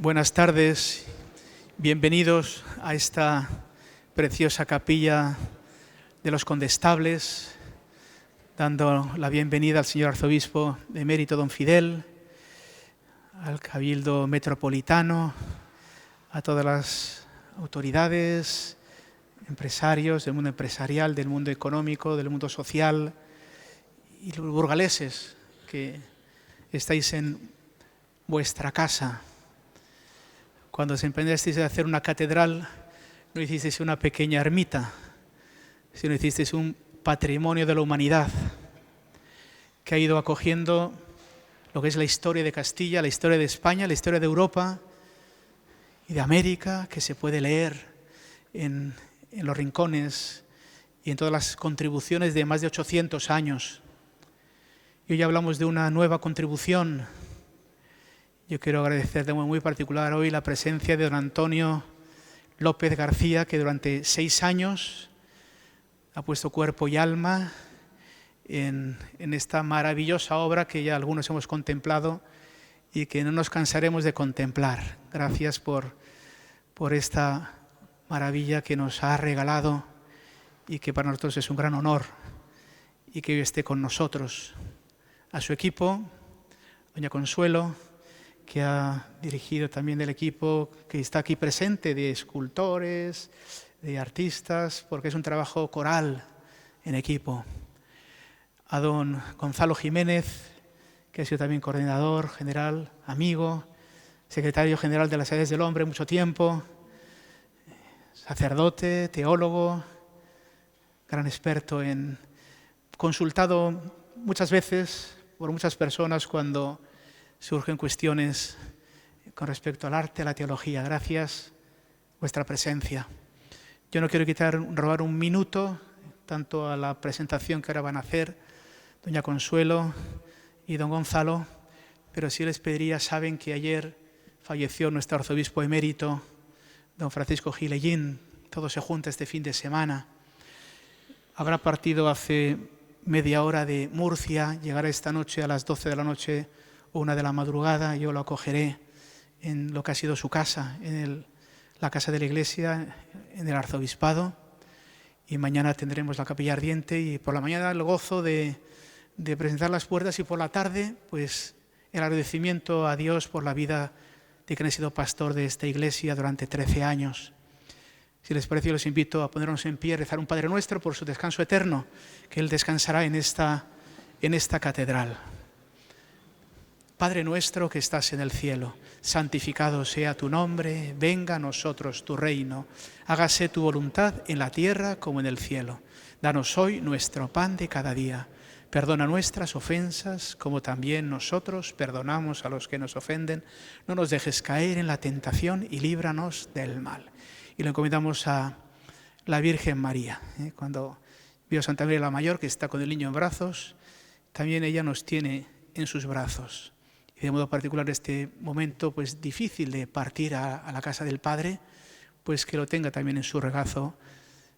Buenas tardes, bienvenidos a esta preciosa capilla de los Condestables, dando la bienvenida al señor arzobispo emérito don Fidel, al Cabildo Metropolitano, a todas las autoridades, empresarios del mundo empresarial, del mundo económico, del mundo social y los burgaleses que estáis en vuestra casa. Cuando os emprendisteis de hacer una catedral, no hicisteis una pequeña ermita, sino hicisteis un patrimonio de la humanidad que ha ido acogiendo lo que es la historia de Castilla, la historia de España, la historia de Europa y de América, que se puede leer en los rincones y en todas las contribuciones de más de 800 años. Y hoy hablamos de una nueva contribución. Yo quiero agradecer de modo muy particular hoy la presencia de don Antonio López García, que durante 6 años ha puesto cuerpo y alma en esta maravillosa obra que ya algunos hemos contemplado y que no nos cansaremos de contemplar. Gracias por esta maravilla que nos ha regalado y que para nosotros es un gran honor y que hoy esté con nosotros. A su equipo, doña Consuelo, que ha dirigido también el equipo que está aquí presente, de escultores, de artistas, porque es un trabajo coral en equipo. A don Gonzalo Jiménez, que ha sido también coordinador general, amigo, secretario general de las Edades del Hombre mucho tiempo, sacerdote, teólogo, gran experto consultado muchas veces por muchas personas cuando surgen cuestiones con respecto al arte, a la teología. Gracias vuestra presencia. Yo no quiero robar un minuto tanto a la presentación que ahora van a hacer doña Consuelo y don Gonzalo, pero sí les pediría, saben que ayer falleció nuestro arzobispo emérito, don Francisco Gilellín. Todo se junta este fin de semana. Habrá partido hace media hora de Murcia, llegará esta noche a las 12 de la noche o 1 de la madrugada. Yo lo acogeré en lo que ha sido su casa, en la casa de la iglesia, en el arzobispado, y mañana tendremos la capilla ardiente y por la mañana el gozo de presentar las puertas y por la tarde pues el agradecimiento a Dios por la vida de quien ha sido pastor de esta iglesia durante 13 años. Si les parece, yo les invito a ponernos en pie y rezar un Padre Nuestro por su descanso eterno, que Él descansará en esta catedral. Padre nuestro que estás en el cielo, santificado sea tu nombre, venga a nosotros tu reino, hágase tu voluntad en la tierra como en el cielo. Danos hoy nuestro pan de cada día. Perdona nuestras ofensas, como también nosotros perdonamos a los que nos ofenden. No nos dejes caer en la tentación y líbranos del mal. Y lo encomendamos a la Virgen María. Cuando vio a Santa María la Mayor, que está con el niño en brazos, también ella nos tiene en sus brazos. Y de modo particular este momento pues difícil de partir a la casa del Padre, pues que lo tenga también en su regazo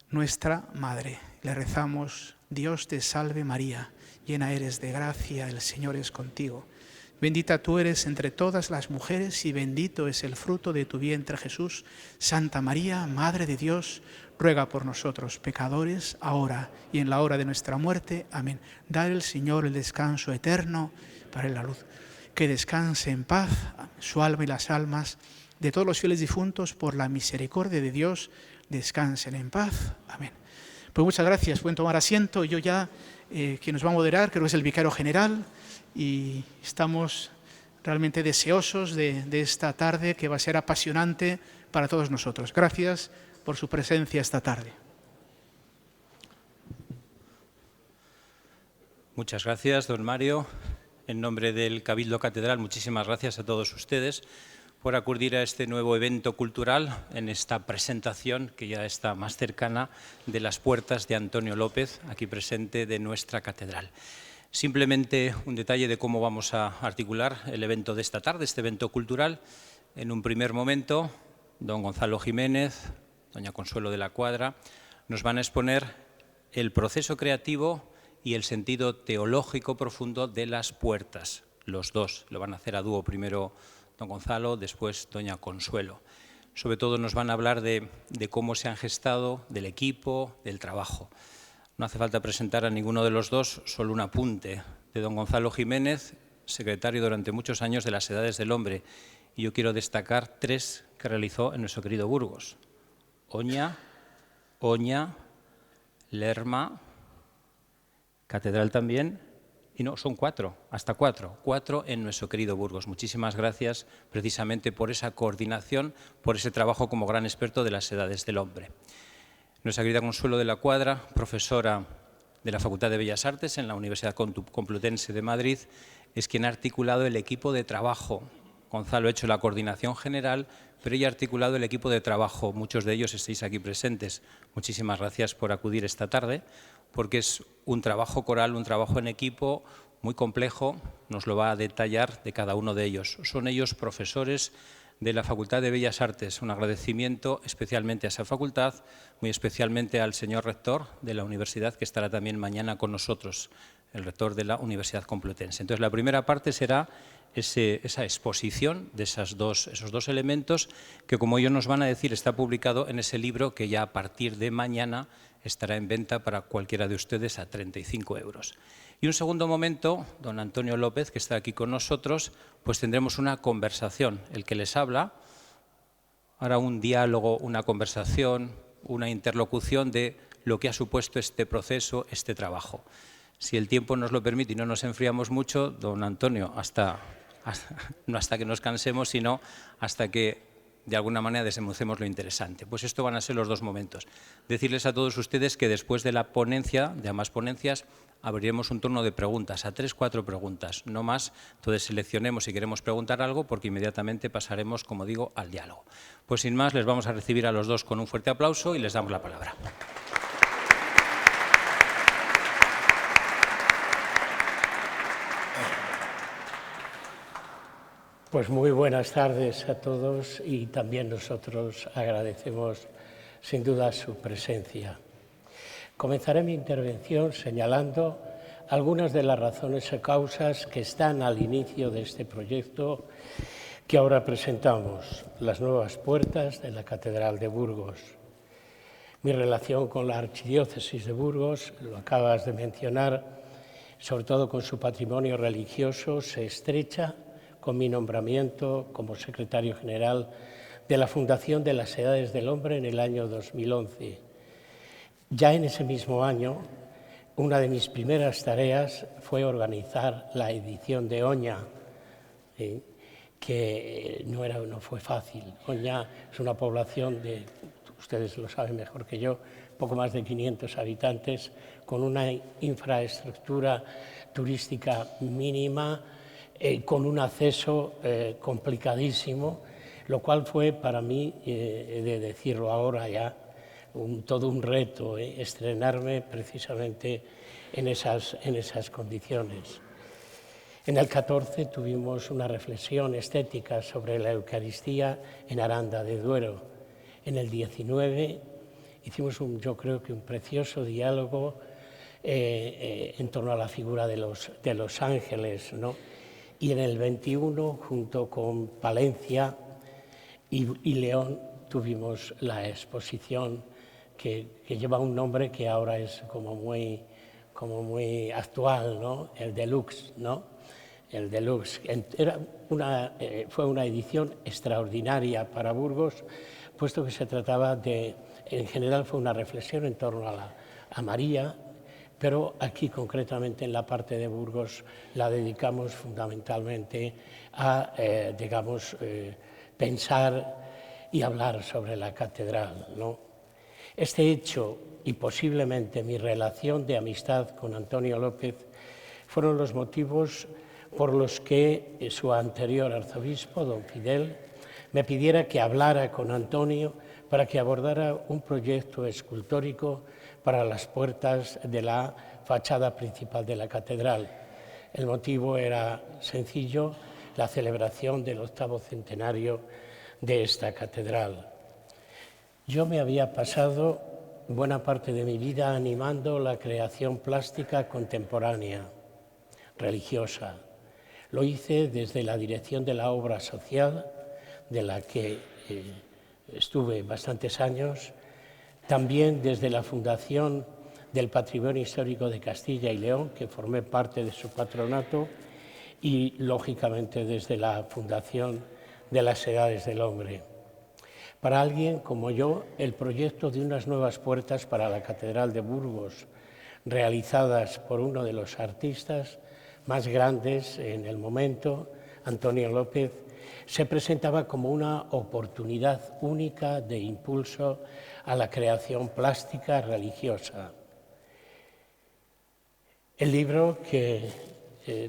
nuestra Madre. Le rezamos: Dios te salve María, llena eres de gracia, el Señor es contigo. Bendita tú eres entre todas las mujeres y bendito es el fruto de tu vientre Jesús. Santa María, Madre de Dios, ruega por nosotros pecadores, ahora y en la hora de nuestra muerte. Amén. Da el Señor el descanso eterno para la luz. Que descanse en paz su alma y las almas de todos los fieles difuntos por la misericordia de Dios. Descansen en paz. Amén. Pues muchas gracias. Pueden tomar asiento. Yo ya, quien nos va a moderar, creo que es el vicario general, y estamos realmente deseosos de esta tarde que va a ser apasionante para todos nosotros. Gracias por su presencia esta tarde. Muchas gracias, don Mario. En nombre del Cabildo Catedral, muchísimas gracias a todos ustedes por acudir a este nuevo evento cultural en esta presentación que ya está más cercana de las puertas de Antonio López, aquí presente de nuestra catedral. Simplemente un detalle de cómo vamos a articular el evento de esta tarde, este evento cultural. En un primer momento, don Gonzalo Jiménez, doña Consuelo de la Cuadra, nos van a exponer el proceso creativo y el sentido teológico profundo de las puertas. Los dos lo van a hacer a dúo, primero don Gonzalo, después doña Consuelo. Sobre todo nos van a hablar de cómo se han gestado, del equipo, del trabajo. No hace falta presentar a ninguno de los dos, solo un apunte de don Gonzalo Jiménez, secretario durante muchos años de las Edades del Hombre. Y yo quiero destacar 3 que realizó en nuestro querido Burgos: Oña, Lerma, Catedral también, y no, son 4, hasta 4 en nuestro querido Burgos. Muchísimas gracias precisamente por esa coordinación, por ese trabajo como gran experto de las Edades del Hombre. Nuestra querida Consuelo de la Cuadra, profesora de la Facultad de Bellas Artes en la Universidad Complutense de Madrid, es quien ha articulado el equipo de trabajo. Gonzalo ha hecho la coordinación general, pero ella ha articulado el equipo de trabajo. Muchos de ellos estáis aquí presentes. Muchísimas gracias por acudir esta tarde, porque es un trabajo coral, un trabajo en equipo muy complejo. Nos lo va a detallar de cada uno de ellos. Son ellos profesores de la Facultad de Bellas Artes. Un agradecimiento especialmente a esa facultad, muy especialmente al señor rector de la universidad, que estará también mañana con nosotros, el rector de la Universidad Complutense. Entonces, la primera parte será esa exposición de esos dos elementos que, como ellos nos van a decir, está publicado en ese libro que ya a partir de mañana estará en venta para cualquiera de ustedes a 35 euros. Y un segundo momento, don Antonio López, que está aquí con nosotros, pues tendremos una conversación. El que les habla hará un diálogo, una conversación, una interlocución de lo que ha supuesto este proceso, este trabajo. Si el tiempo nos lo permite y no nos enfriamos mucho, don Antonio, no hasta que nos cansemos, sino hasta que de alguna manera desemucemos lo interesante. Pues esto van a ser los 2 momentos. Decirles a todos ustedes que después de la ponencia, de ambas ponencias, abriremos un turno de preguntas, a 3 o 4 preguntas, no más. Entonces seleccionemos si queremos preguntar algo, porque inmediatamente pasaremos, como digo, al diálogo. Pues sin más, les vamos a recibir a los 2 con un fuerte aplauso y les damos la palabra. Pues muy buenas tardes a todos y también nosotros agradecemos sin duda su presencia. Comenzaré mi intervención señalando algunas de las razones y causas que están al inicio de este proyecto que ahora presentamos, las nuevas puertas de la Catedral de Burgos. Mi relación con la Archidiócesis de Burgos, lo acabas de mencionar, sobre todo con su patrimonio religioso, se estrecha con mi nombramiento como secretario general de la Fundación de las Edades del Hombre en el año 2011. Ya en ese mismo año, una de mis primeras tareas fue organizar la edición de Oña, que no fue fácil. Oña es una población de, ustedes lo saben mejor que yo, poco más de 500 habitantes, con una infraestructura turística mínima, con un acceso complicadísimo, lo cual fue para mí, de decirlo ahora ya, todo un reto, estrenarme precisamente en esas condiciones. En el 14 tuvimos una reflexión estética sobre la Eucaristía en Aranda de Duero. En el 19 hicimos yo creo que un precioso diálogo en torno a la figura de los ángeles, ¿no? Y en el 21, junto con Palencia y León, tuvimos la exposición que lleva un nombre que ahora es como muy actual, ¿no? El Deluxe, ¿no? El Deluxe. Fue una edición extraordinaria para Burgos, puesto que se trataba en general fue una reflexión en torno a María, pero aquí concretamente en la parte de Burgos la dedicamos fundamentalmente a, pensar y hablar sobre la catedral, ¿no? Este hecho y posiblemente mi relación de amistad con Antonio López fueron los motivos por los que su anterior arzobispo, don Fidel, me pidiera que hablara con Antonio para que abordara un proyecto escultórico para las puertas de la fachada principal de la catedral. El motivo era sencillo, la celebración del 8º centenario de esta catedral. Yo me había pasado buena parte de mi vida animando la creación plástica contemporánea, religiosa. Lo hice desde la dirección de la obra social, de la que estuve bastantes años, también desde la Fundación del Patrimonio Histórico de Castilla y León, que formé parte de su patronato, y, lógicamente, desde la Fundación de las Edades del Hombre. Para alguien como yo, el proyecto de unas nuevas puertas para la Catedral de Burgos, realizadas por uno de los artistas más grandes en el momento, Antonio López, se presentaba como una oportunidad única de impulso a la creación plástica religiosa. El libro que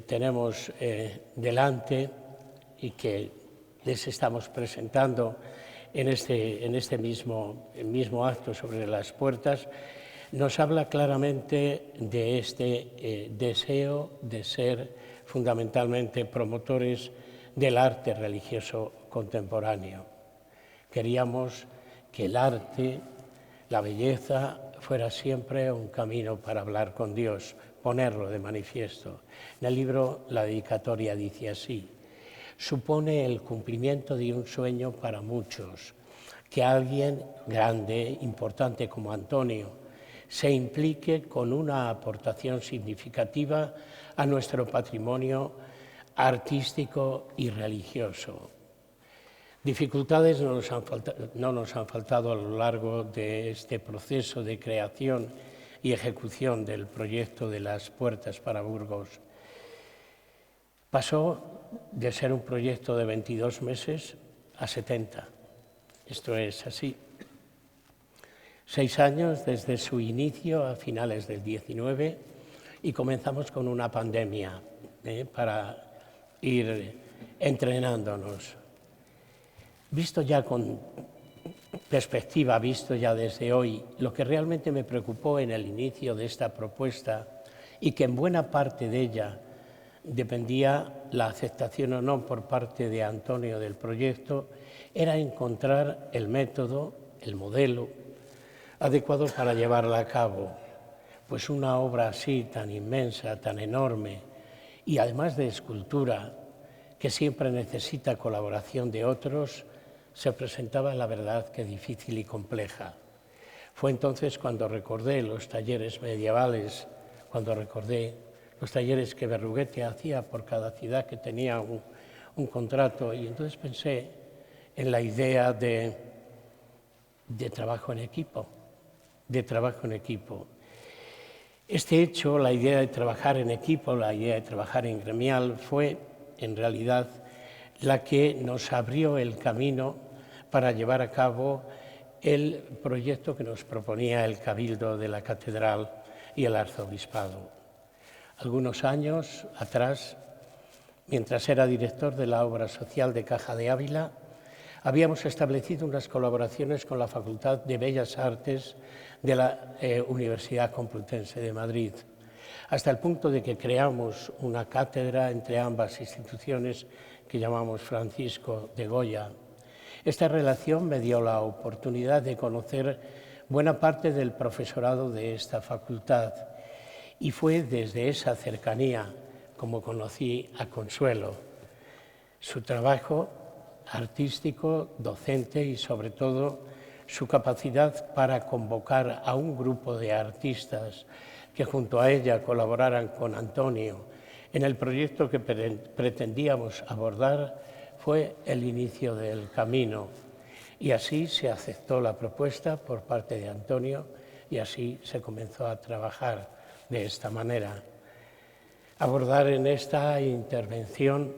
tenemos delante y que les estamos presentando en este mismo acto sobre las puertas, nos habla claramente de este deseo de ser fundamentalmente promotores del arte religioso contemporáneo. Queríamos que el arte, la belleza, fuera siempre un camino para hablar con Dios, ponerlo de manifiesto. En el libro la dedicatoria dice así: supone el cumplimiento de un sueño para muchos, que alguien grande, importante como Antonio, se implique con una aportación significativa a nuestro patrimonio artístico y religioso. Dificultades no nos han faltado a lo largo de este proceso de creación y ejecución del proyecto de las puertas para Burgos. Pasó de ser un proyecto de 22 meses a 70. Esto es así. 6 años desde su inicio a finales del 19 y comenzamos con una pandemia para ir entrenándonos. Visto ya con perspectiva, visto ya desde hoy, lo que realmente me preocupó en el inicio de esta propuesta y que en buena parte de ella dependía la aceptación o no por parte de Antonio del proyecto, era encontrar el método, el modelo adecuado para llevarla a cabo. Pues una obra así, tan inmensa, tan enorme, y además de escultura, que siempre necesita colaboración de otros, se presentaba, la verdad, que difícil y compleja. Fue entonces cuando recordé los talleres medievales, cuando recordé los talleres que Berruguete hacía por cada ciudad que tenía un contrato, y entonces pensé en la idea de trabajo en equipo, Este hecho, la idea de trabajar en equipo, la idea de trabajar en gremial, fue en realidad la que nos abrió el camino para llevar a cabo el proyecto que nos proponía el Cabildo de la Catedral y el Arzobispado. Algunos años atrás, mientras era director de la obra social de Caja de Ávila, habíamos establecido unas colaboraciones con la Facultad de Bellas Artes de la Universidad Complutense de Madrid, hasta el punto de que creamos una cátedra entre ambas instituciones que llamamos Francisco de Goya. Esta relación me dio la oportunidad de conocer buena parte del profesorado de esta facultad y fue desde esa cercanía como conocí a Consuelo. Su trabajo artístico, docente y sobre todo su capacidad para convocar a un grupo de artistas que junto a ella colaboraran con Antonio en el proyecto que pretendíamos abordar fue el inicio del camino. Y así se aceptó la propuesta por parte de Antonio y así se comenzó a trabajar de esta manera. Abordar en esta intervención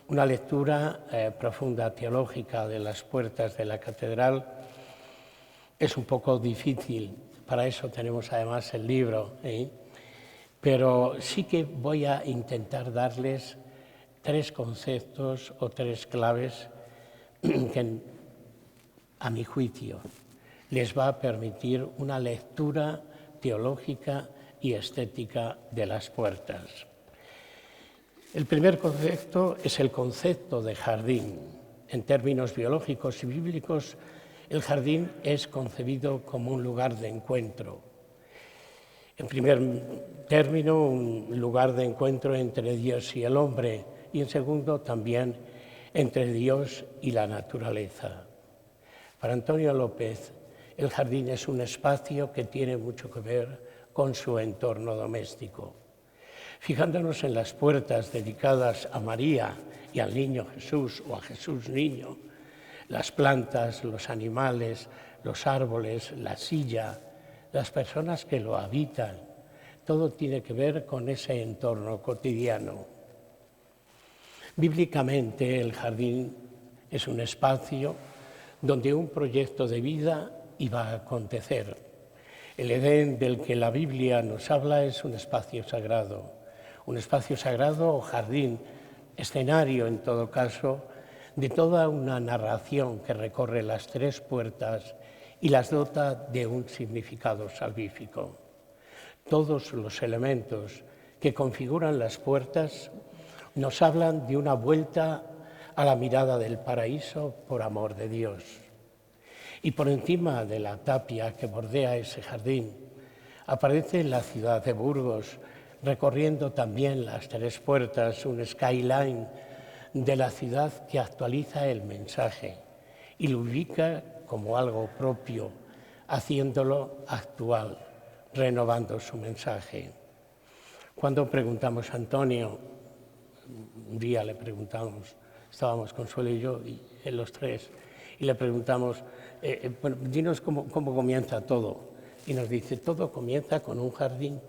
una lectura profunda teológica de las puertas de la catedral es un poco difícil, para eso tenemos además el libro, pero sí que voy a intentar darles 3 conceptos o 3 claves que, a mi juicio, les va a permitir una lectura teológica y estética de las puertas. El primer concepto es el concepto de jardín. En términos biológicos y bíblicos, el jardín es concebido como un lugar de encuentro. En primer término, un lugar de encuentro entre Dios y el hombre, y en segundo también entre Dios y la naturaleza. Para Antonio López, el jardín es un espacio que tiene mucho que ver con su entorno doméstico. Fijándonos en las puertas dedicadas a María y al niño Jesús o a Jesús niño, las plantas, los animales, los árboles, la silla, las personas que lo habitan, todo tiene que ver con ese entorno cotidiano. Bíblicamente, el jardín es un espacio donde un proyecto de vida iba a acontecer. El Edén del que la Biblia nos habla es un espacio sagrado o jardín, escenario en todo caso, de toda una narración que recorre las tres puertas y las dota de un significado salvífico. Todos los elementos que configuran las puertas nos hablan de una vuelta a la mirada del paraíso por amor de Dios. Y por encima de la tapia que bordea ese jardín, aparece la ciudad de Burgos, recorriendo también las tres puertas, un skyline de la ciudad que actualiza el mensaje y lo ubica como algo propio, haciéndolo actual, renovando su mensaje. Cuando preguntamos a Antonio, un día le preguntamos, estábamos Consuelo y yo, y los tres, y le preguntamos, bueno, dinos cómo comienza todo. Y nos dice, todo comienza con un jardín.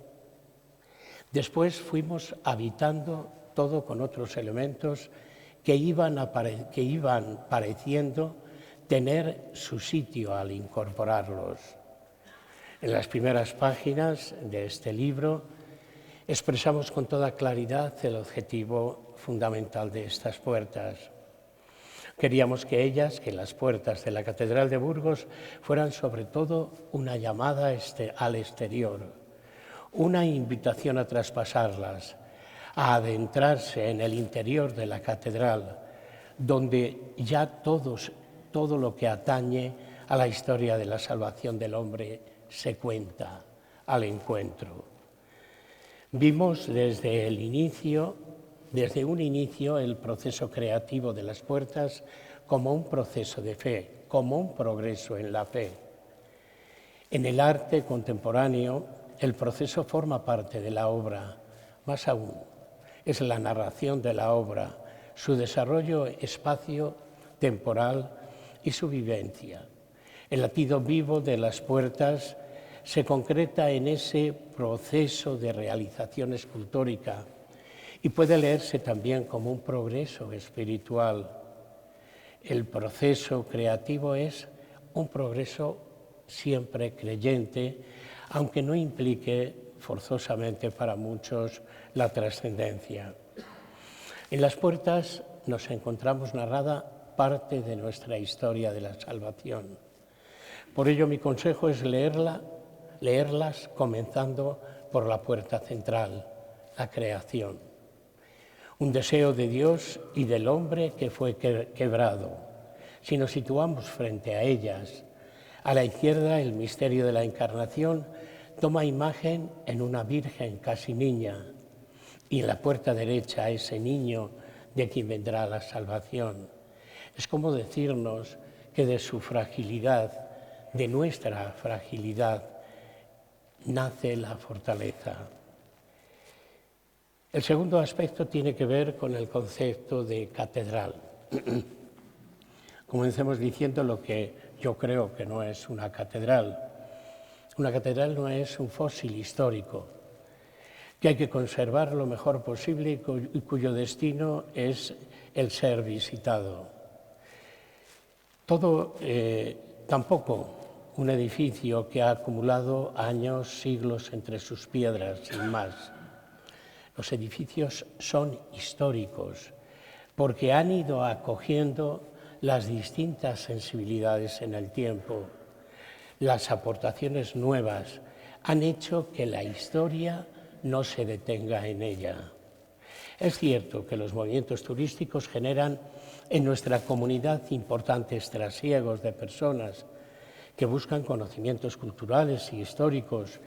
Después fuimos habitando todo con otros elementos que iban pareciendo tener su sitio al incorporarlos. En las primeras páginas de este libro expresamos con toda claridad el objetivo fundamental de estas puertas. Queríamos que las puertas de la Catedral de Burgos, fueran sobre todo una llamada al exterior, una invitación a traspasarlas, a adentrarse en el interior de la catedral, donde ya todo lo que atañe a la historia de la salvación del hombre se cuenta al encuentro. Vimos desde un inicio, el proceso creativo de las puertas como un proceso de fe, como un progreso en la fe. En el arte contemporáneo, el proceso forma parte de la obra, más aún, es la narración de la obra, su desarrollo espacio-temporal y su vivencia. El latido vivo de las puertas se concreta en ese proceso de realización escultórica y puede leerse también como un progreso espiritual. El proceso creativo es un progreso siempre creyente, aunque no implique forzosamente para muchos la trascendencia. En las puertas nos encontramos narrada parte de nuestra historia de la salvación. Por ello mi consejo es leerlas comenzando por la puerta central, la creación. Un deseo de Dios y del hombre que fue quebrado. Si nos situamos frente a ellas, a la izquierda el misterio de la encarnación toma imagen en una virgen casi niña y en la puerta derecha ese niño de quien vendrá la salvación. Es como decirnos que de su fragilidad, de nuestra fragilidad, nace la fortaleza. El segundo aspecto tiene que ver con el concepto de catedral. Comencemos diciendo lo que yo creo que no es una catedral. Una catedral no es un fósil histórico, que hay que conservar lo mejor posible y cuyo destino es el ser visitado. Tampoco un edificio que ha acumulado años, siglos entre sus piedras, sin más. Los edificios son históricos porque han ido acogiendo las distintas sensibilidades en el tiempo. Las aportaciones nuevas han hecho que la historia no se detenga en ella. Es cierto que los movimientos turísticos generan en nuestra comunidad importantes trasiegos de personas que buscan conocimientos culturales y históricos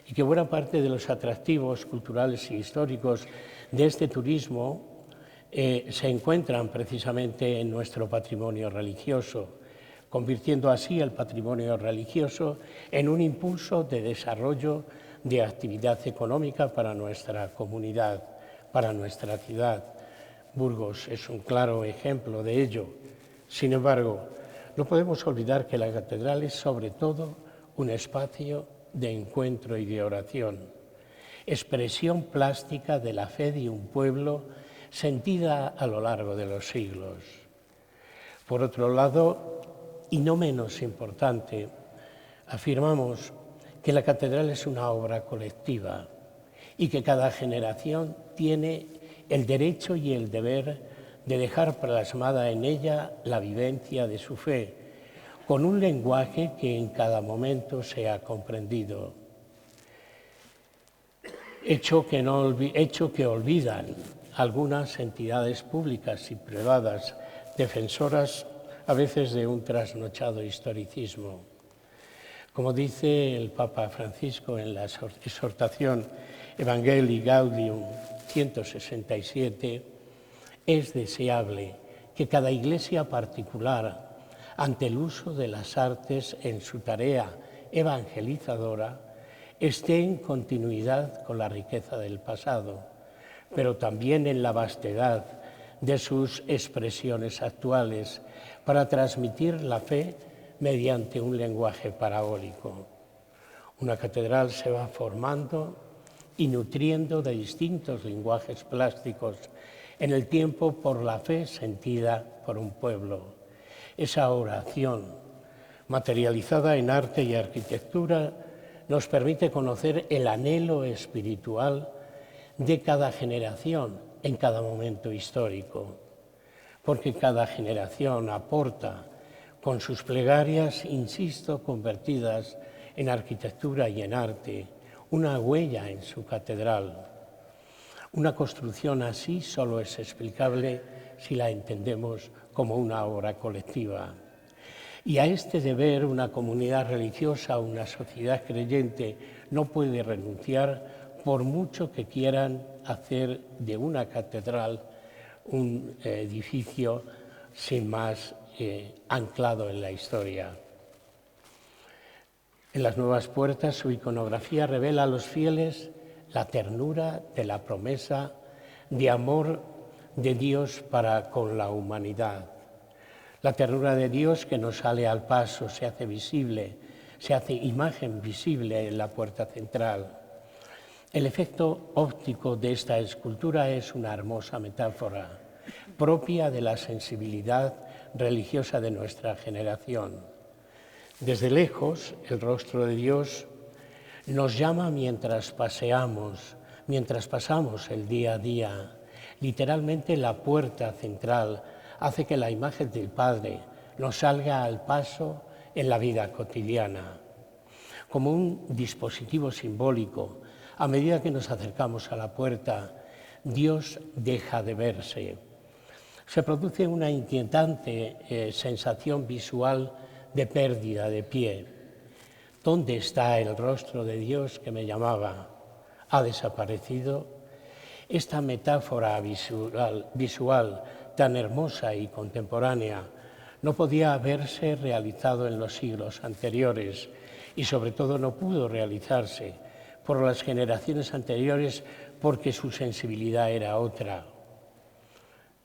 y que buena parte de los atractivos culturales y históricos de este turismo se encuentran precisamente en nuestro patrimonio religioso, convirtiendo así el patrimonio religioso en un impulso de desarrollo de actividad económica para nuestra comunidad, para nuestra ciudad. Burgos es un claro ejemplo de ello. Sin embargo, no podemos olvidar que la catedral es sobre todo un espacio de encuentro y de oración, expresión plástica de la fe de un pueblo sentida a lo largo de los siglos. Por otro lado, y no menos importante, afirmamos que la catedral es una obra colectiva y que cada generación tiene el derecho y el deber de dejar plasmada en ella la vivencia de su fe, con un lenguaje que en cada momento sea comprendido. Hecho que olvidan algunas entidades públicas y privadas defensoras a veces de un trasnochado historicismo. Como dice el Papa Francisco en la exhortación Evangelii Gaudium 167, es deseable que cada iglesia particular, ante el uso de las artes en su tarea evangelizadora, esté en continuidad con la riqueza del pasado, pero también en la vastedad de sus expresiones actuales para transmitir la fe mediante un lenguaje parabólico. Una catedral se va formando y nutriendo de distintos lenguajes plásticos en el tiempo por la fe sentida por un pueblo. Esa oración, materializada en arte y arquitectura, nos permite conocer el anhelo espiritual de cada generación en cada momento histórico, porque cada generación aporta con sus plegarias, insisto, convertidas en arquitectura y en arte, una huella en su catedral. Una construcción así solo es explicable si la entendemos como una obra colectiva. Y a este deber una comunidad religiosa, una sociedad creyente no puede renunciar por mucho que quieran hacer de una catedral un edificio sin más anclado en la historia. En las nuevas puertas su iconografía revela a los fieles la ternura de la promesa de amor de Dios para con la humanidad. La ternura de Dios que nos sale al paso, se hace visible, se hace imagen visible en la puerta central. El efecto óptico de esta escultura es una hermosa metáfora, propia de la sensibilidad religiosa de nuestra generación. Desde lejos, el rostro de Dios nos llama mientras paseamos, mientras pasamos el día a día. Literalmente la puerta central hace que la imagen del Padre nos salga al paso en la vida cotidiana. Como un dispositivo simbólico, a medida que nos acercamos a la puerta, Dios deja de verse. Se produce una inquietante sensación visual de pérdida de pie. ¿Dónde está el rostro de Dios que me llamaba? ¿Ha desaparecido? Esta metáfora visual tan hermosa y contemporánea no podía haberse realizado en los siglos anteriores y sobre todo no pudo realizarse por las generaciones anteriores porque su sensibilidad era otra.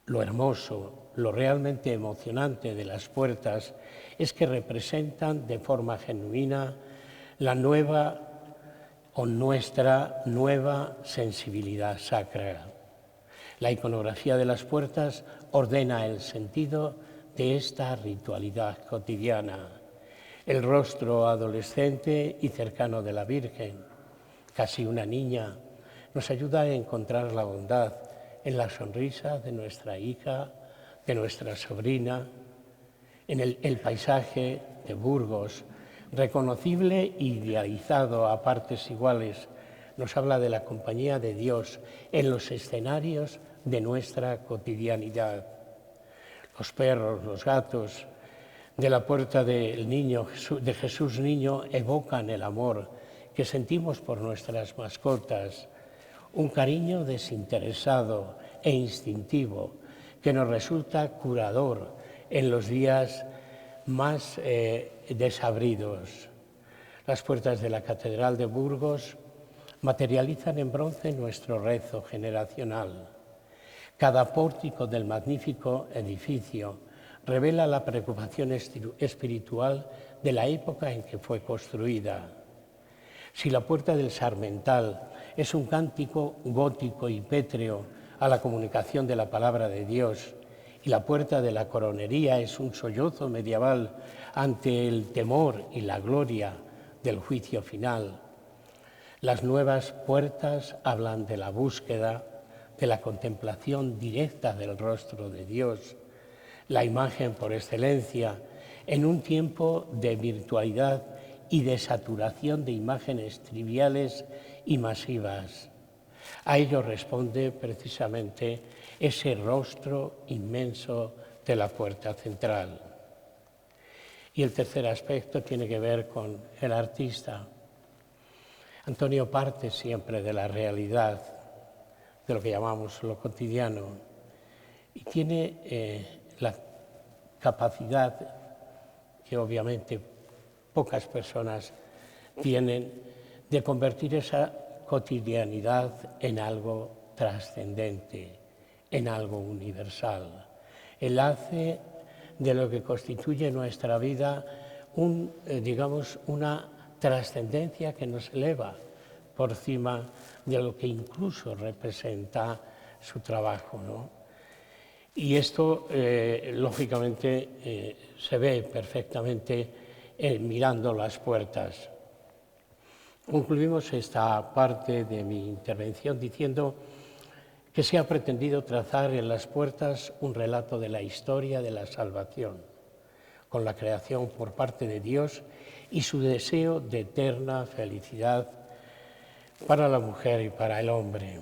Lo hermoso, lo realmente emocionante de las puertas es que representan de forma genuina la nueva o nuestra nueva sensibilidad sacra. La iconografía de las puertas ordena el sentido de esta ritualidad cotidiana. El rostro adolescente y cercano de la Virgen, casi una niña, nos ayuda a encontrar la bondad en la sonrisa de nuestra hija, de nuestra sobrina, en el paisaje de Burgos, reconocible e idealizado a partes iguales, nos habla de la compañía de Dios en los escenarios de nuestra cotidianidad. Los perros, los gatos de la puerta del niño, de Jesús niño, evocan el amor que sentimos por nuestras mascotas, un cariño desinteresado e instintivo que nos resulta curador en los días más desabridos. Las puertas de la Catedral de Burgos materializan en bronce nuestro rezo generacional. Cada pórtico del magnífico edificio revela la preocupación espiritual de la época en que fue construida. Si la puerta del Sarmental es un cántico gótico y pétreo a la comunicación de la palabra de Dios, y la puerta de la Coronería es un sollozo medieval ante el temor y la gloria del juicio final, las nuevas puertas hablan de la búsqueda, de la contemplación directa del rostro de Dios, la imagen por excelencia, en un tiempo de virtualidad y de saturación de imágenes triviales y masivas. A ello responde precisamente ese rostro inmenso de la puerta central. Y el tercer aspecto tiene que ver con el artista. Antonio parte siempre de la realidad, de lo que llamamos lo cotidiano, y tiene la capacidad que obviamente pocas personas tienen de convertir esa cotidianidad en algo trascendente, en algo universal. Él hace de lo que constituye nuestra vida una trascendencia que nos eleva por encima de lo que incluso representa su trabajo, ¿no? Y esto, lógicamente, se ve perfectamente mirando las puertas. Concluimos esta parte de mi intervención diciendo que se ha pretendido trazar en las puertas un relato de la historia de la salvación, con la creación por parte de Dios y su deseo de eterna felicidad para la mujer y para el hombre.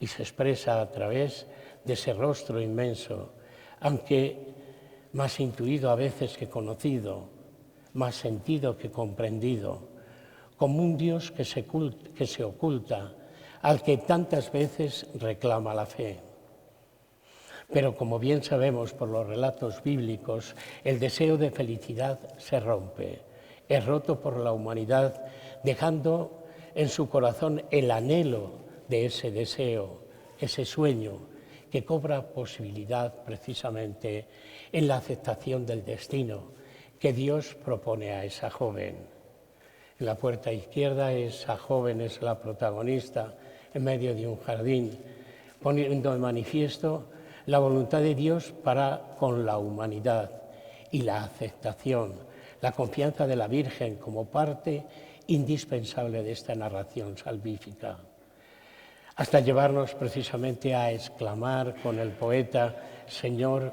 Y se expresa a través de ese rostro inmenso, aunque más intuido a veces que conocido, más sentido que comprendido, como un Dios que se oculta, al que tantas veces reclama la fe. Pero como bien sabemos por los relatos bíblicos, el deseo de felicidad se rompe, es roto por la humanidad, dejando en su corazón el anhelo de ese deseo, ese sueño, que cobra posibilidad precisamente en la aceptación del destino que Dios propone a esa joven. En la puerta izquierda esa joven es la protagonista en medio de un jardín, poniendo de manifiesto la voluntad de Dios para con la humanidad y la aceptación, la confianza de la Virgen como parte indispensable de esta narración salvífica, hasta llevarnos precisamente a exclamar con el poeta: Señor,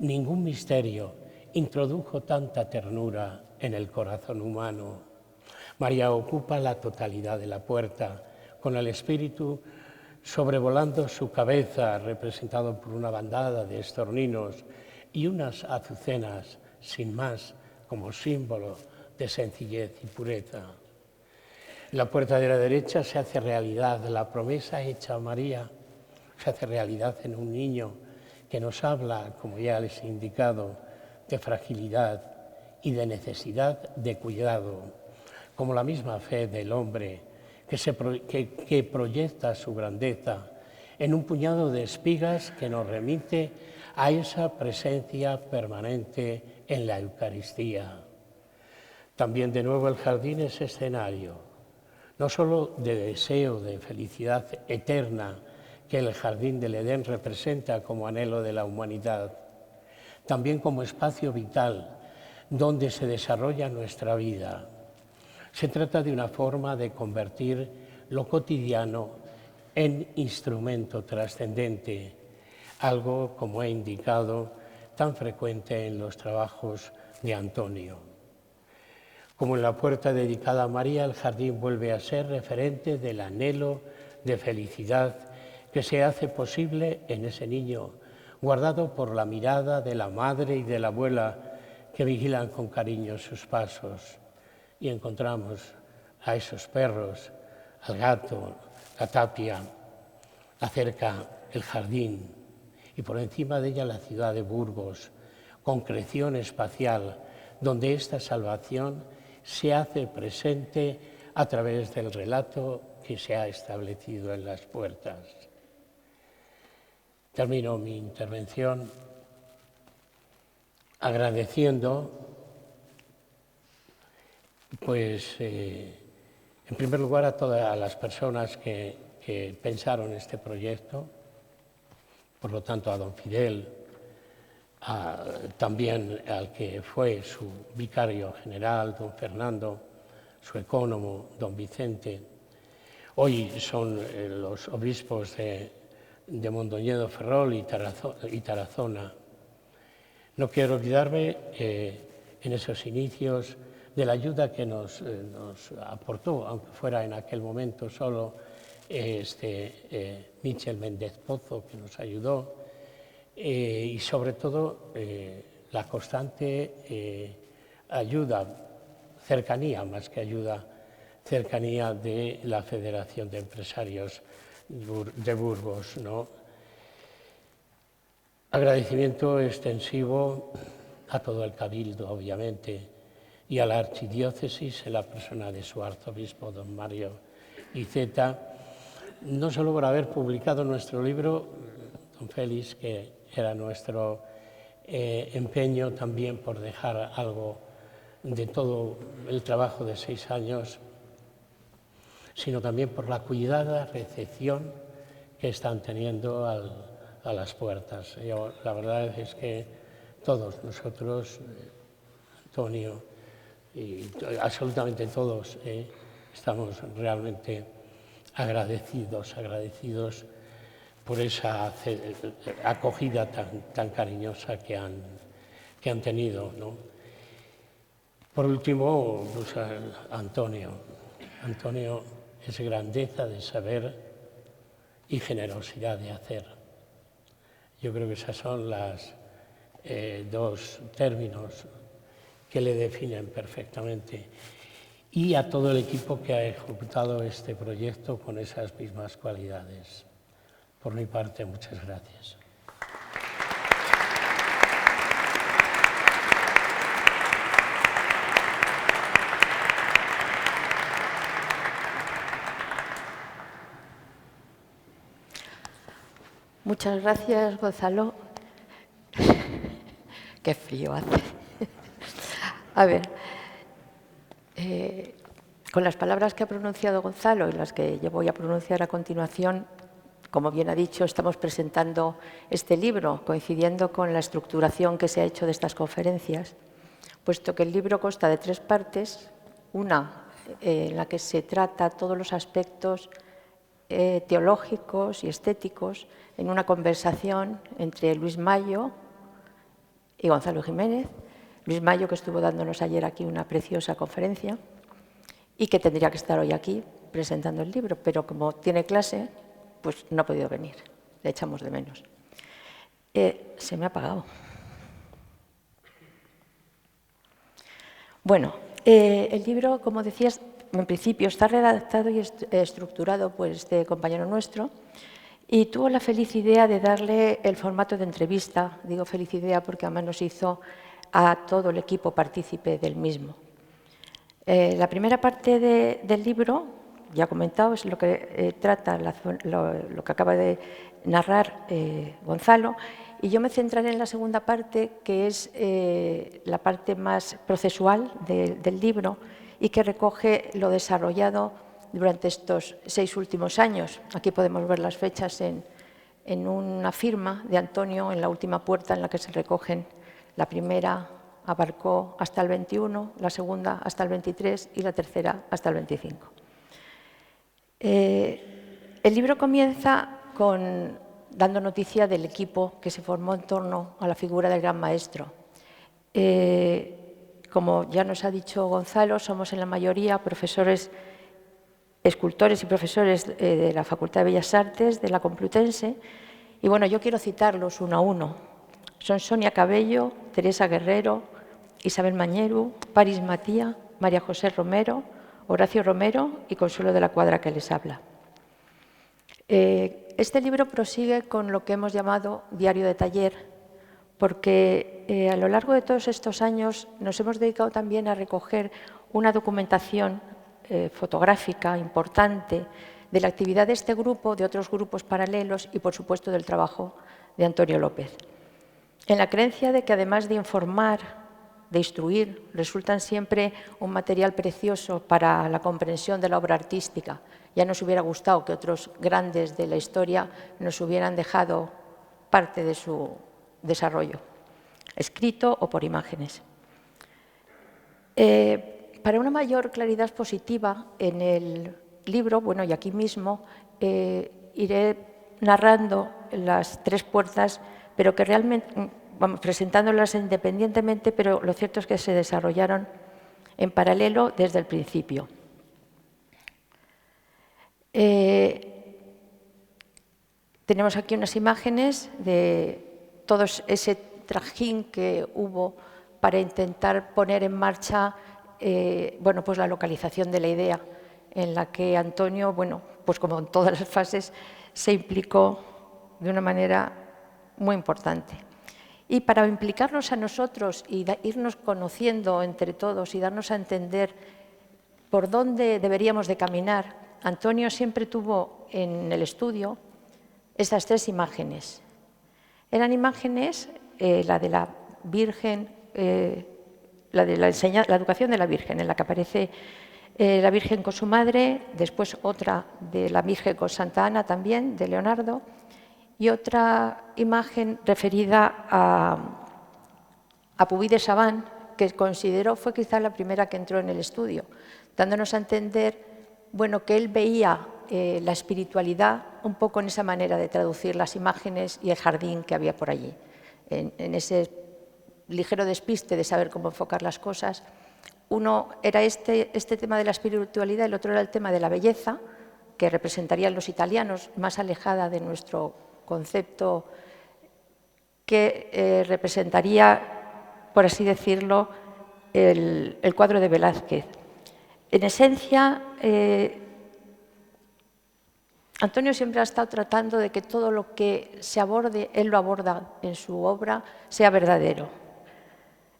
ningún misterio introdujo tanta ternura en el corazón humano. María ocupa la totalidad de la puerta, con el Espíritu sobrevolando su cabeza, representado por una bandada de estorninos y unas azucenas sin más, como símbolo de sencillez y pureza. En la puerta de la derecha se hace realidad la promesa hecha a María, se hace realidad en un niño que nos habla, como ya les he indicado, de fragilidad y de necesidad de cuidado, como la misma fe del hombre que proyecta su grandeza en un puñado de espigas que nos remite a esa presencia permanente en la Eucaristía. También de nuevo el jardín es escenario, no solo de deseo de felicidad eterna que el jardín del Edén representa como anhelo de la humanidad, también como espacio vital donde se desarrolla nuestra vida. Se trata de una forma de convertir lo cotidiano en instrumento trascendente, algo, como he indicado, tan frecuente en los trabajos de Antonio. Como en la puerta dedicada a María, el jardín vuelve a ser referente del anhelo de felicidad que se hace posible en ese niño, guardado por la mirada de la madre y de la abuela que vigilan con cariño sus pasos. Y encontramos a esos perros, al gato, la tapia, la cerca el jardín y por encima de ella la ciudad de Burgos, concreción espacial, donde esta salvación se hace presente a través del relato que se ha establecido en las puertas. Termino mi intervención agradeciendo, pues, en primer lugar a todas las personas que pensaron este proyecto, por lo tanto a don Fidel, también al que fue su vicario general, don Fernando, su ecónomo, don Vicente. Hoy son los obispos de Mondoñedo, Ferrol y Tarazona. No quiero olvidarme en esos inicios de la ayuda que nos aportó, aunque fuera en aquel momento solo Michel Méndez Pozo, que nos ayudó, y sobre todo la constante ayuda, cercanía más que ayuda, cercanía de la Federación de Empresarios de Burgos, ¿no? Agradecimiento extensivo a todo el Cabildo, obviamente, y a la Archidiócesis en la persona de su arzobispo, don Mario Iceta, no solo por haber publicado nuestro libro, don Félix, que era nuestro empeño, también por dejar algo de todo el trabajo de 6 años, sino también por la cuidada recepción que están teniendo a las puertas. La verdad es que todos nosotros, Antonio, y absolutamente todos, estamos realmente agradecidos por esa acogida tan cariñosa que han tenido, ¿no? Por último, pues, Antonio es grandeza de saber y generosidad de hacer. Yo creo que esos son los 2 términos que le definen perfectamente. Y a todo el equipo que ha ejecutado este proyecto con esas mismas cualidades. Por mi parte, muchas gracias. Muchas gracias, Gonzalo. Qué frío hace. A ver, con las palabras que ha pronunciado Gonzalo y las que yo voy a pronunciar a continuación, como bien ha dicho, estamos presentando este libro, coincidiendo con la estructuración que se ha hecho de estas conferencias, puesto que el libro consta de 3 partes, una en la que se trata todos los aspectos teológicos y estéticos en una conversación entre Luis Mayo y Gonzalo Jiménez. Luis Mayo, que estuvo dándonos ayer aquí una preciosa conferencia y que tendría que estar hoy aquí presentando el libro, pero como tiene clase, pues no ha podido venir, le echamos de menos. Se me ha apagado. Bueno, el libro, como decías, en principio está redactado y estructurado por este compañero nuestro y tuvo la feliz idea de darle el formato de entrevista. Digo feliz idea porque además nos hizo a todo el equipo partícipe del mismo. La primera parte del libro, ya he comentado, es lo que trata lo que acaba de narrar Gonzalo, y yo me centraré en la segunda parte, que es la parte más procesual del libro y que recoge lo desarrollado durante estos 6 últimos años. Aquí podemos ver las fechas en una firma de Antonio en la última puerta en la que se recogen. La primera abarcó hasta el 21, la segunda hasta el 23 y la tercera hasta el 25. El libro comienza dando noticia del equipo que se formó en torno a la figura del Gran Maestro. Como ya nos ha dicho Gonzalo, somos en la mayoría profesores, escultores y profesores de la Facultad de Bellas Artes de la Complutense. Y bueno, yo quiero citarlos uno a uno. Son Sonia Cabello, Teresa Guerrero, Isabel Mañeru, Paris Matía, María José Romero, Horacio Romero y Consuelo de la Cuadra, que les habla. Este libro prosigue con lo que hemos llamado diario de taller, porque a lo largo de todos estos años nos hemos dedicado también a recoger una documentación fotográfica importante de la actividad de este grupo, de otros grupos paralelos y, por supuesto, del trabajo de Antonio López. En la creencia de que, además de informar, de instruir, resultan siempre un material precioso para la comprensión de la obra artística. Ya nos hubiera gustado que otros grandes de la historia nos hubieran dejado parte de su desarrollo, escrito o por imágenes. Para una mayor claridad expositiva en el libro, bueno, y aquí mismo, iré narrando las tres puertas, pero que realmente, vamos, presentándolas independientemente, pero lo cierto es que se desarrollaron en paralelo desde el principio. Tenemos aquí unas imágenes de todo ese trajín que hubo para intentar poner en marcha bueno, pues la localización de la idea, en la que Antonio, bueno, pues como en todas las fases, se implicó de una manera muy importante. Y para implicarnos a nosotros y irnos conociendo entre todos y darnos a entender por dónde deberíamos de caminar, Antonio siempre tuvo en el estudio estas tres imágenes. Eran imágenes, la de la Virgen, la educación de la Virgen, en la que aparece la Virgen con su madre, después otra de la Virgen con Santa Ana también, de Leonardo, y otra imagen referida a Puvis de Chavannes, que consideró fue quizá la primera que entró en el estudio, dándonos a entender, bueno, que él veía la espiritualidad un poco en esa manera de traducir las imágenes y el jardín que había por allí, en ese ligero despiste de saber cómo enfocar las cosas. Uno era este tema de la espiritualidad, el otro era el tema de la belleza, que representarían los italianos, más alejada de nuestro concepto, que representaría, por así decirlo, el cuadro de Velázquez. En esencia, Antonio siempre ha estado tratando de que todo lo que se aborde, él lo aborda en su obra, sea verdadero.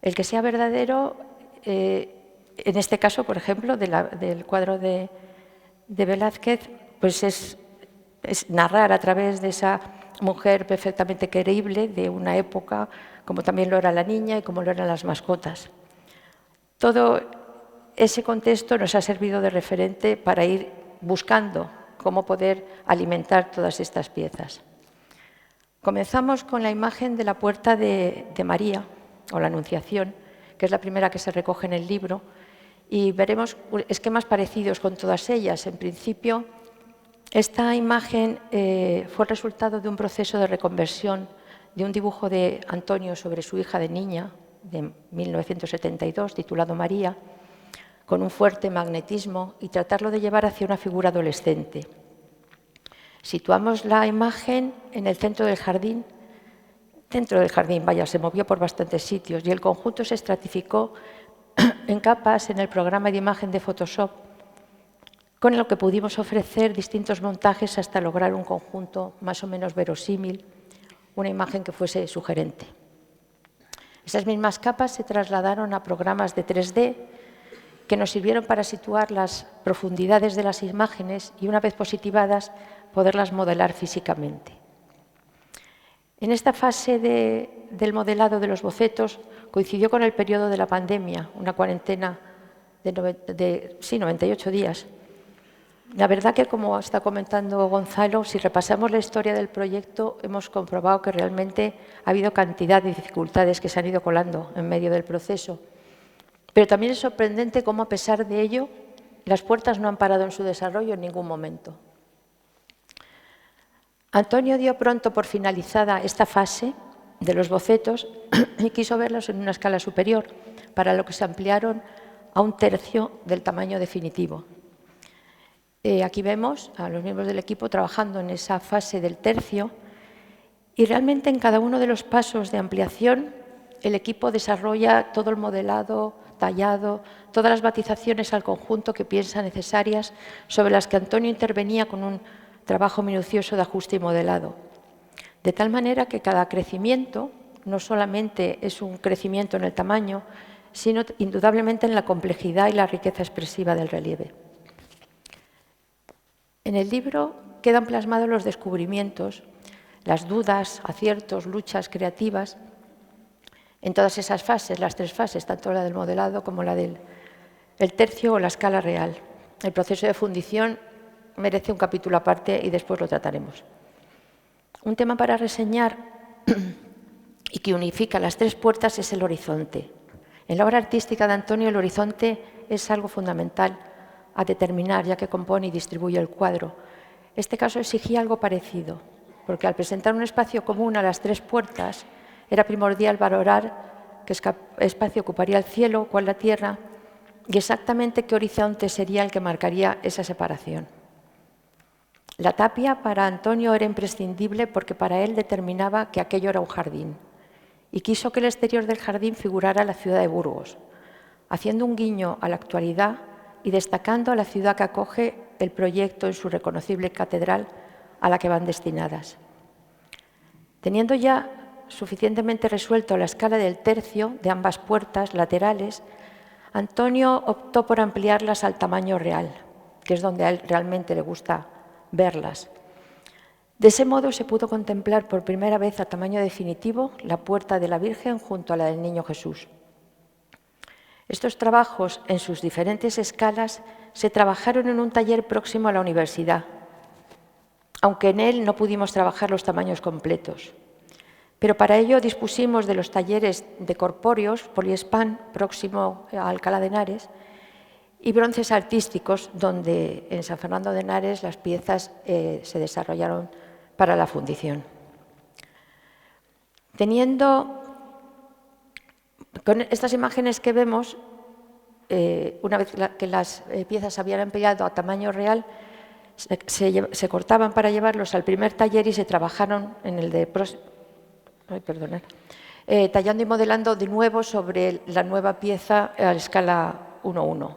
El que sea verdadero, en este caso, por ejemplo, del cuadro de Velázquez, pues es narrar a través de esa mujer perfectamente creíble de una época, como también lo era la niña y como lo eran las mascotas. Todo ese contexto nos ha servido de referente para ir buscando cómo poder alimentar todas estas piezas. Comenzamos con la imagen de la puerta de María, o la Anunciación, que es la primera que se recoge en el libro, y veremos esquemas parecidos con todas ellas. En principio, esta imagen fue el resultado de un proceso de reconversión de un dibujo de Antonio sobre su hija de niña, de 1972, titulado María, con un fuerte magnetismo, y tratarlo de llevar hacia una figura adolescente. Situamos la imagen en el centro del jardín, vaya, se movió por bastantes sitios, y el conjunto se estratificó en capas en el programa de imagen de Photoshop, con lo que pudimos ofrecer distintos montajes hasta lograr un conjunto más o menos verosímil, una imagen que fuese sugerente. Esas mismas capas se trasladaron a programas de 3D que nos sirvieron para situar las profundidades de las imágenes y, una vez positivadas, poderlas modelar físicamente. En esta fase del modelado de los bocetos coincidió con el periodo de la pandemia, una cuarentena de 98 días. La verdad que, como está comentando Gonzalo, si repasamos la historia del proyecto, hemos comprobado que realmente ha habido cantidad de dificultades que se han ido colando en medio del proceso. Pero también es sorprendente cómo, a pesar de ello, las puertas no han parado en su desarrollo en ningún momento. Antonio dio pronto por finalizada esta fase de los bocetos y quiso verlos en una escala superior, para lo que se ampliaron a 1/3 del tamaño definitivo. Aquí vemos a los miembros del equipo trabajando en esa fase del tercio, y realmente en cada uno de los pasos de ampliación el equipo desarrolla todo el modelado, tallado, todas las matizaciones al conjunto que piensa necesarias, sobre las que Antonio intervenía con un trabajo minucioso de ajuste y modelado. De tal manera que cada crecimiento no solamente es un crecimiento en el tamaño, sino indudablemente en la complejidad y la riqueza expresiva del relieve. En el libro quedan plasmados los descubrimientos, las dudas, aciertos, luchas creativas, en todas esas fases, las 3 fases, tanto la del modelado como la del tercio o la escala real. El proceso de fundición merece un capítulo aparte y después lo trataremos. Un tema para reseñar y que unifica las 3 puertas es el horizonte. En la obra artística de Antonio el horizonte es algo fundamental a determinar, ya que compone y distribuye el cuadro. Este caso exigía algo parecido, porque al presentar un espacio común a las 3 puertas, era primordial valorar qué espacio ocuparía el cielo, cuál la tierra, y exactamente qué horizonte sería el que marcaría esa separación. La tapia para Antonio era imprescindible porque para él determinaba que aquello era un jardín, y quiso que el exterior del jardín figurara la ciudad de Burgos, haciendo un guiño a la actualidad y destacando a la ciudad que acoge el proyecto en su reconocible catedral a la que van destinadas. Teniendo ya suficientemente resuelto la escala del tercio de ambas puertas laterales, Antonio optó por ampliarlas al tamaño real, que es donde a él realmente le gusta verlas. De ese modo se pudo contemplar por primera vez a tamaño definitivo la puerta de la Virgen junto a la del Niño Jesús. Estos trabajos, en sus diferentes escalas, se trabajaron en un taller próximo a la universidad, aunque en él no pudimos trabajar los tamaños completos. Pero para ello dispusimos de los talleres de corpóreos, Poliespan, próximo a Alcalá de Henares, y bronces artísticos, donde en San Fernando de Henares las piezas se desarrollaron para la fundición. Con estas imágenes que vemos, una vez que las piezas se habían empleado a tamaño real, se cortaban para llevarlos al primer taller y se trabajaron en el de tallando y modelando de nuevo sobre la nueva pieza a la escala 1:1.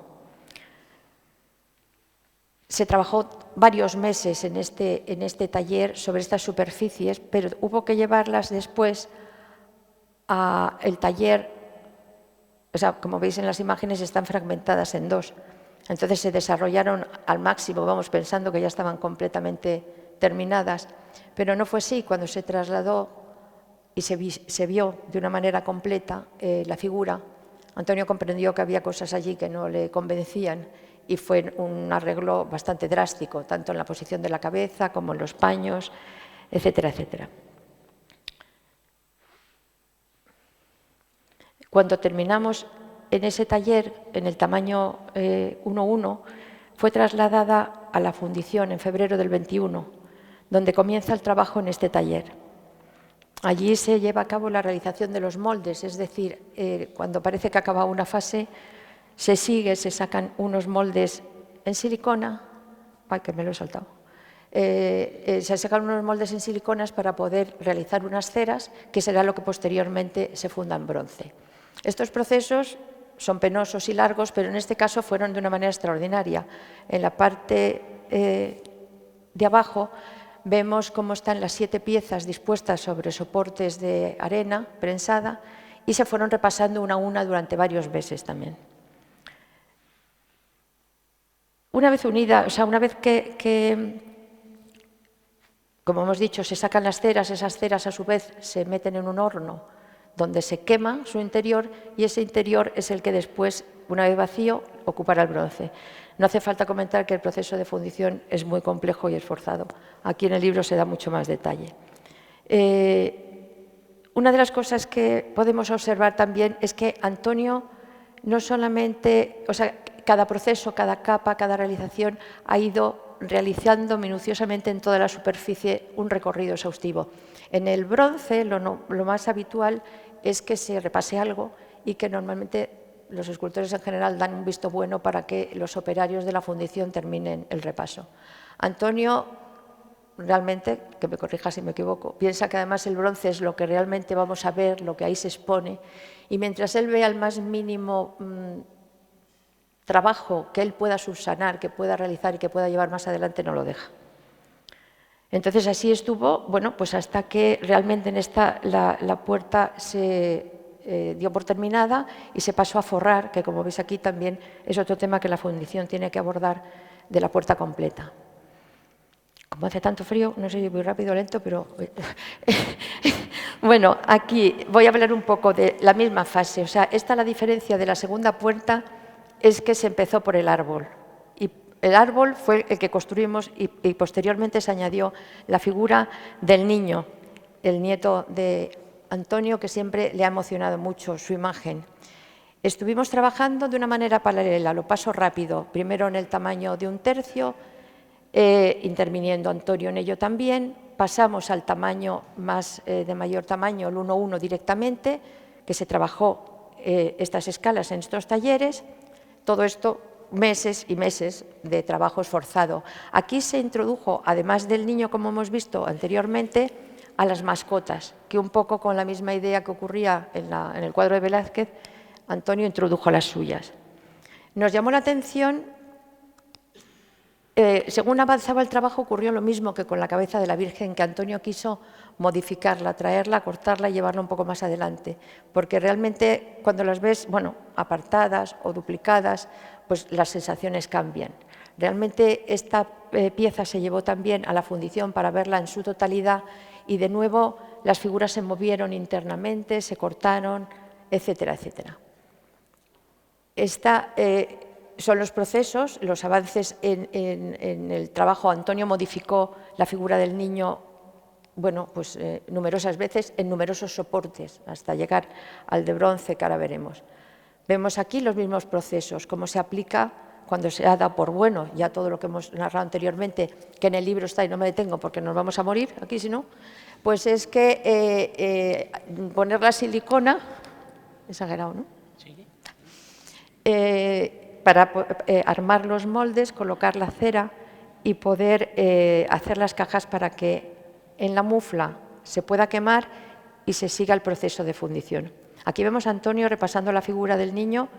Se trabajó varios meses en este taller sobre estas superficies, pero hubo que llevarlas después al taller. O sea, como veis en las imágenes, están fragmentadas en 2. Entonces se desarrollaron al máximo, vamos, pensando que ya estaban completamente terminadas, pero no fue así. Cuando se trasladó y se vio de una manera completa la figura, Antonio comprendió que había cosas allí que no le convencían y fue un arreglo bastante drástico, tanto en la posición de la cabeza como en los paños, etcétera, etcétera. Cuando terminamos en ese taller, en el tamaño 1:1, fue trasladada a la fundición en febrero del 21, donde comienza el trabajo en este taller. Allí se lleva a cabo la realización de los moldes, es decir, cuando parece que acaba una fase, se sacan unos moldes en silicona. ¡Ay, que me lo he saltado! Se sacan unos moldes en siliconas para poder realizar unas ceras, que será lo que posteriormente se funda en bronce. Estos procesos son penosos y largos, pero en este caso fueron de una manera extraordinaria. En la parte de abajo vemos cómo están las 7 piezas dispuestas sobre soportes de arena prensada y se fueron repasando una a una durante varios meses también. Una vez unida, o sea, una vez que, como hemos dicho, se sacan las ceras, esas ceras a su vez se meten en un horno donde se quema su interior y ese interior es el que después, una vez vacío, ocupará el bronce. No hace falta comentar que el proceso de fundición es muy complejo y esforzado. Aquí en el libro se da mucho más detalle. Una de las cosas que podemos observar también es que Antonio no solamente, o sea, cada proceso, cada capa, cada realización ha ido realizando minuciosamente en toda la superficie un recorrido exhaustivo. En el bronce lo más habitual es que se repase algo y que normalmente los escultores en general dan un visto bueno para que los operarios de la fundición terminen el repaso. Antonio realmente, que me corrija si me equivoco, piensa que además el bronce es lo que realmente vamos a ver, lo que ahí se expone, y mientras él vea el más mínimo trabajo que él pueda subsanar, que pueda realizar y que pueda llevar más adelante, no lo deja. Entonces así estuvo, bueno, pues hasta que realmente en esta la puerta se dio por terminada y se pasó a forrar, que como veis aquí también es otro tema que la fundición tiene que abordar, de la puerta completa. Como hace tanto frío, no sé si voy rápido o lento, pero... Bueno, aquí voy a hablar un poco de la misma fase. O sea, esta la diferencia de la segunda puerta es que se empezó por el árbol. Y el árbol fue el que construimos y posteriormente se añadió la figura del niño, el nieto de Antonio, que siempre le ha emocionado mucho su imagen. Estuvimos trabajando de una manera paralela, lo paso rápido, primero en el tamaño de 1/3, interviniendo Antonio en ello también, pasamos al tamaño de mayor tamaño, el 1:1 directamente, que se trabajó estas escalas en estos talleres, todo esto meses y meses de trabajo esforzado. Aquí se introdujo, además del niño, como hemos visto anteriormente, a las mascotas, que un poco con la misma idea que ocurría en el cuadro de Velázquez, Antonio introdujo las suyas. Nos llamó la atención, según avanzaba el trabajo, ocurrió lo mismo que con la cabeza de la Virgen, que Antonio quiso modificarla, traerla, cortarla y llevarla un poco más adelante, porque realmente cuando las ves, bueno, apartadas o duplicadas, pues las sensaciones cambian. Realmente esta pieza se llevó también a la fundición para verla en su totalidad y de nuevo las figuras se movieron internamente, se cortaron, etcétera, etcétera. Son los procesos, los avances en el trabajo. Antonio modificó la figura del niño, bueno, pues numerosas veces en numerosos soportes, hasta llegar al de bronce que ahora veremos. Vemos aquí los mismos procesos, cómo se aplica cuando se ha dado por bueno, ya todo lo que hemos narrado anteriormente, que en el libro está y no me detengo porque nos vamos a morir aquí si no, pues es que poner la silicona, exagerado, ¿no? Sí. Para armar los moldes, colocar la cera y poder hacer las cajas para que en la mufla se pueda quemar y se siga el proceso de fundición. Aquí vemos a Antonio repasando la figura del niño,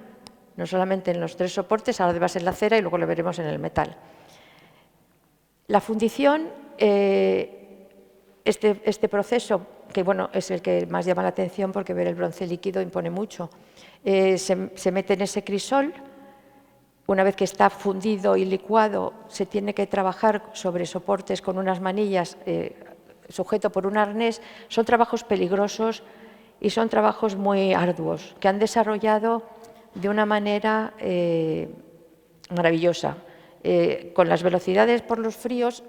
no solamente en los 3 soportes, ahora va a ser la cera y luego lo veremos en el metal. La fundición, este proceso, que bueno, es el que más llama la atención porque ver el bronce líquido impone mucho, se mete en ese crisol. Una vez que está fundido y licuado, se tiene que trabajar sobre soportes con unas manillas, sujeto por un arnés. Son trabajos peligrosos y son trabajos muy arduos, que han desarrollado de una manera maravillosa. Con las velocidades por los fríos,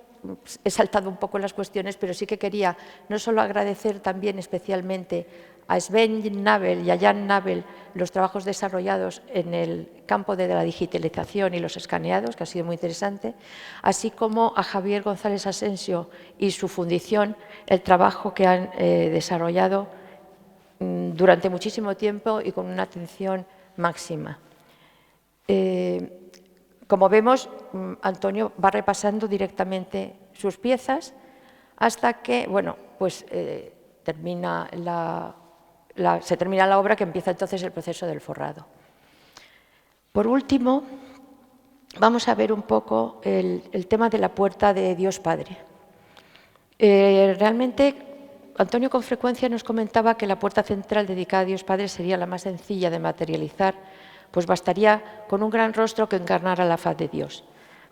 he saltado un poco las cuestiones, pero sí que quería no solo agradecer también especialmente a Sven Nabel y a Jan Nabel los trabajos desarrollados en el campo de la digitalización y los escaneados, que ha sido muy interesante, así como a Javier González Asensio y su fundición, el trabajo que han desarrollado durante muchísimo tiempo y con una atención máxima. Como vemos, Antonio va repasando directamente sus piezas hasta que, bueno, pues se termina la obra, que empieza entonces el proceso del forrado. Por último, vamos a ver un poco el tema de la puerta de Dios Padre. Realmente, Antonio con frecuencia nos comentaba que la puerta central dedicada a Dios Padre sería la más sencilla de materializar, pues bastaría con un gran rostro que encarnara la faz de Dios.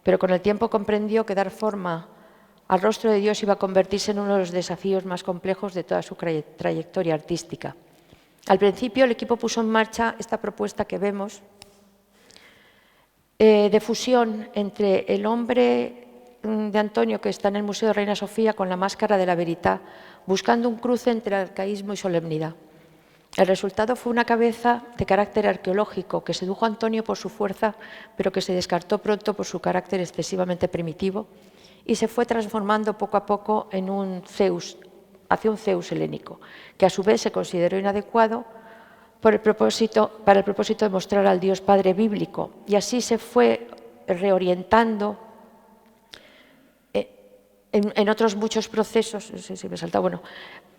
Pero con el tiempo comprendió que dar forma al rostro de Dios iba a convertirse en uno de los desafíos más complejos de toda su trayectoria artística. Al principio el equipo puso en marcha esta propuesta que vemos de fusión entre el hombre de Antonio que está en el Museo de Reina Sofía con la máscara de la Verità, buscando un cruce entre arcaísmo y solemnidad. El resultado fue una cabeza de carácter arqueológico que sedujo a Antonio por su fuerza, pero que se descartó pronto por su carácter excesivamente primitivo y se fue transformando poco a poco en un Zeus, hacia un Zeus helénico, que a su vez se consideró inadecuado para el propósito de mostrar al Dios Padre bíblico, y así se fue reorientando en otros muchos procesos, no sé si me he saltado, bueno,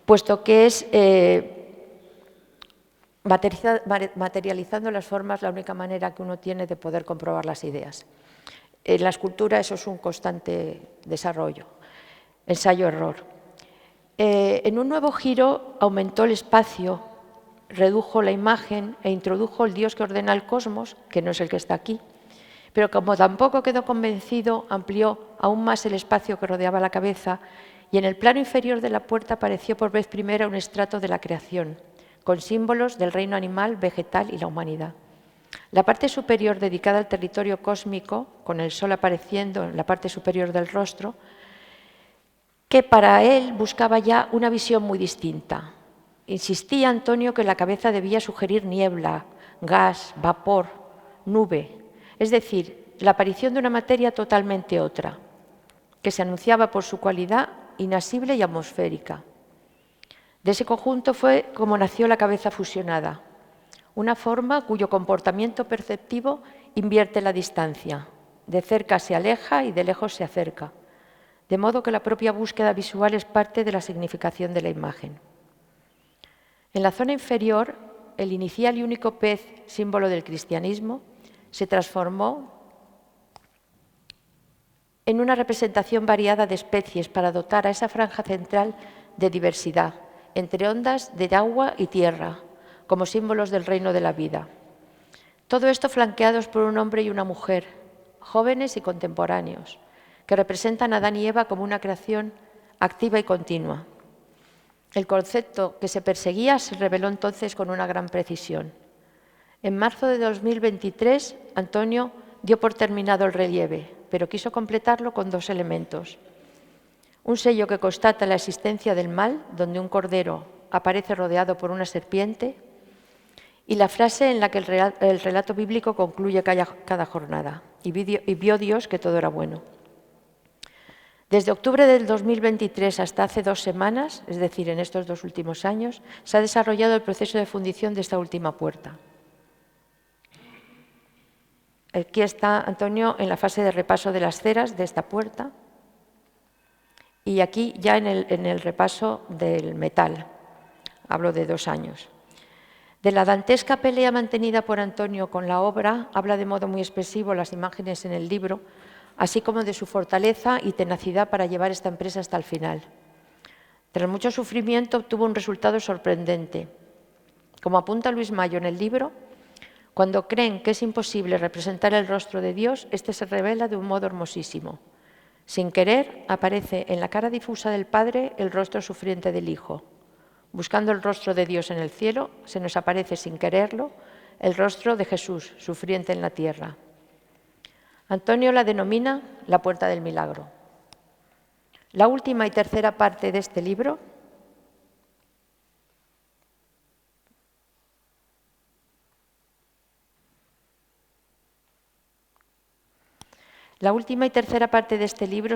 puesto que es materializando las formas la única manera que uno tiene de poder comprobar las ideas. En la escultura eso es un constante desarrollo. ensayo-error. En un nuevo giro aumentó el espacio, redujo la imagen e introdujo el Dios que ordena el cosmos, que no es el que está aquí. Pero como tampoco quedó convencido, amplió aún más el espacio que rodeaba la cabeza y en el plano inferior de la puerta apareció por vez primera un estrato de la creación, con símbolos del reino animal, vegetal y la humanidad. La parte superior, dedicada al territorio cósmico, con el sol apareciendo en la parte superior del rostro, que para él buscaba ya una visión muy distinta. Insistía Antonio que la cabeza debía sugerir niebla, gas, vapor, nube, es decir, la aparición de una materia totalmente otra, que se anunciaba por su cualidad inasible y atmosférica. De ese conjunto fue como nació la cabeza fusionada, una forma cuyo comportamiento perceptivo invierte la distancia, de cerca se aleja y de lejos se acerca, de modo que la propia búsqueda visual es parte de la significación de la imagen. En la zona inferior, el inicial y único pez, símbolo del cristianismo, se transformó en una representación variada de especies para dotar a esa franja central de diversidad, entre ondas de agua y tierra, como símbolos del reino de la vida. Todo esto flanqueados por un hombre y una mujer, jóvenes y contemporáneos, que representan a Adán y Eva como una creación activa y continua. El concepto que se perseguía se reveló entonces con una gran precisión. En marzo de 2023, Antonio dio por terminado el relieve, pero quiso completarlo con dos elementos. Un sello que constata la existencia del mal, donde un cordero aparece rodeado por una serpiente, y la frase en la que el relato bíblico concluye cada jornada. Y vio Dios que todo era bueno. Desde octubre del 2023 hasta hace 2 semanas, es decir, en estos 2 últimos años, se ha desarrollado el proceso de fundición de esta última puerta. Aquí está Antonio en la fase de repaso de las ceras de esta puerta y aquí ya en el repaso del metal. Hablo de 2 años. De la dantesca pelea mantenida por Antonio con la obra, habla de modo muy expresivo las imágenes en el libro, así como de su fortaleza y tenacidad para llevar esta empresa hasta el final. Tras mucho sufrimiento obtuvo un resultado sorprendente. Como apunta Luis Mayo en el libro, cuando creen que es imposible representar el rostro de Dios, este se revela de un modo hermosísimo. Sin querer, aparece en la cara difusa del Padre el rostro sufriente del Hijo. Buscando el rostro de Dios en el cielo, se nos aparece sin quererlo el rostro de Jesús, sufriente en la tierra. Antonio la denomina la puerta del milagro. La última y tercera parte de este libro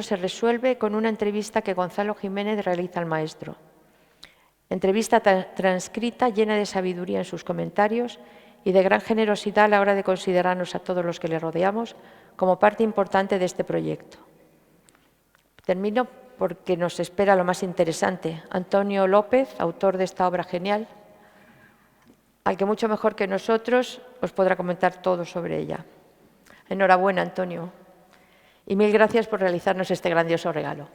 se resuelve con una entrevista que Gonzalo Jiménez realiza al maestro. Entrevista transcrita llena de sabiduría en sus comentarios y de gran generosidad a la hora de considerarnos a todos los que le rodeamos como parte importante de este proyecto. Termino porque nos espera lo más interesante. Antonio López, autor de esta obra genial, al que mucho mejor que nosotros os podrá comentar todo sobre ella. Enhorabuena, Antonio, y mil gracias por realizarnos este grandioso regalo.